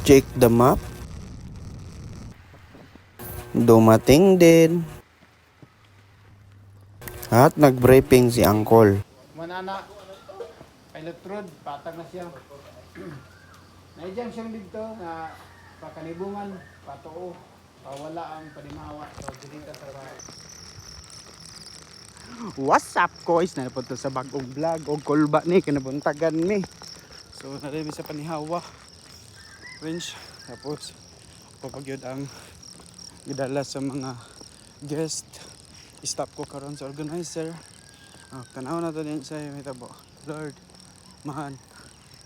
Check the map. Dumating din. At nag-briefing si Uncle. Manana, pilot road, patag na siya. Naidyan siyang dito na pakalibungan, patoo, pawala ang panimawa. So, dito sa What's up, guys? Napunta sa bagong vlog o kulba ni, kinabuntagan ni. So, narimi sa panihawa. Winch, tapos papagyod ang gidala sa mga guest. Stop ko karon sa organizer. Tanaw na to din sa mitabo. Lord, man,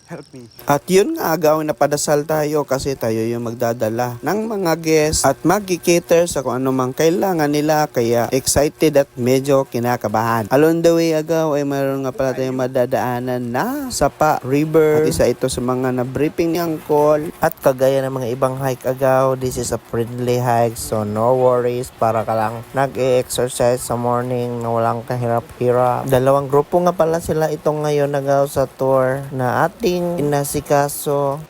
help me. At yun nga, agawin na padasal tayo kasi tayo yung magdadala ng mga guests at mag-cater sa kung ano mang kailangan nila. Kaya excited at medyo kinakabahan. Along the way agaw ay mayroon nga pala tayong madadaanan na Sapa River. At isa ito sa mga na-briefing ni Uncle. At kagaya ng mga ibang hike agaw, this is a friendly hike, so no worries, para ka lang nag-e-exercise sa morning na walang kahirap-hirap. Dalawang grupo nga pala sila itong ngayon agaw sa tour na ating inasikaso.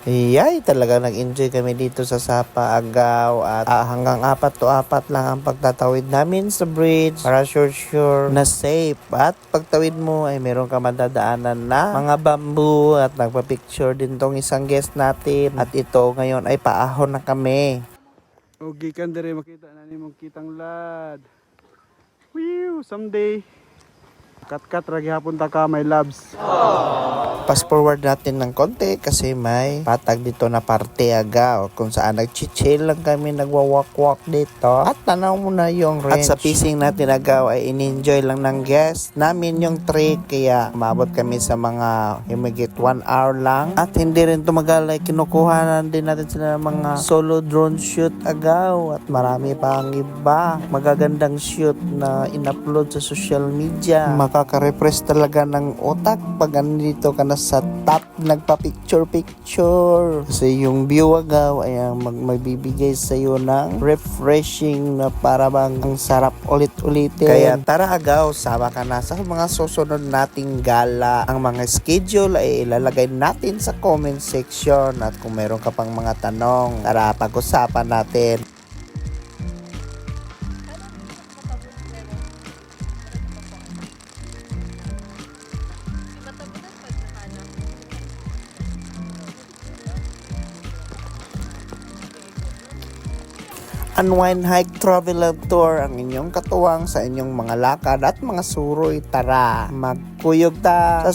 Yay, talaga nag-enjoy kami dito sa Sapa agaw at hanggang 4 lang ang pagtatawid namin sa bridge para sure na safe. At pagtawid mo ay meron ka madadaanan na mga bamboo at nagpa-picture din tong isang guest natin. At ito ngayon ay paahon na kami. Okay, kan dere makita na ni mong kitang lad. Whew, someday. Kat-kat ragi hapon ta ka, my loves. Fast forward natin ng konti kasi may patag dito na parte agaw kung saan nag-chill lang kami, nagwa-walk dito. At tanaw mo na yung range. At sa pacing natin agaw ay in-enjoy lang ng guest namin yung trek, kaya umabot kami sa mga himigit 1 hour lang. At hindi rin tumagal ay kinukuhanan din natin sila ng mga solo drone shoot agaw. At marami pa ang iba magagandang shoot na in-upload sa social media. Makaka-refresh talaga ng utak pag andito ka na sa top nagpa-picture. Kasi yung view agaw ay magbibigay sa iyo ng refreshing na para bang ang sarap ulit-ulitin. Kaya tara agaw, sama ka na sa mga susunod nating gala. Ang mga schedule ay ilalagay natin sa comment section. At kung meron ka pang mga tanong, tara pag-usapan natin. Unwind Hike Travel Tour ang inyong katuwang sa inyong mga lakad at mga suroy. Tara, magkuyog ta sa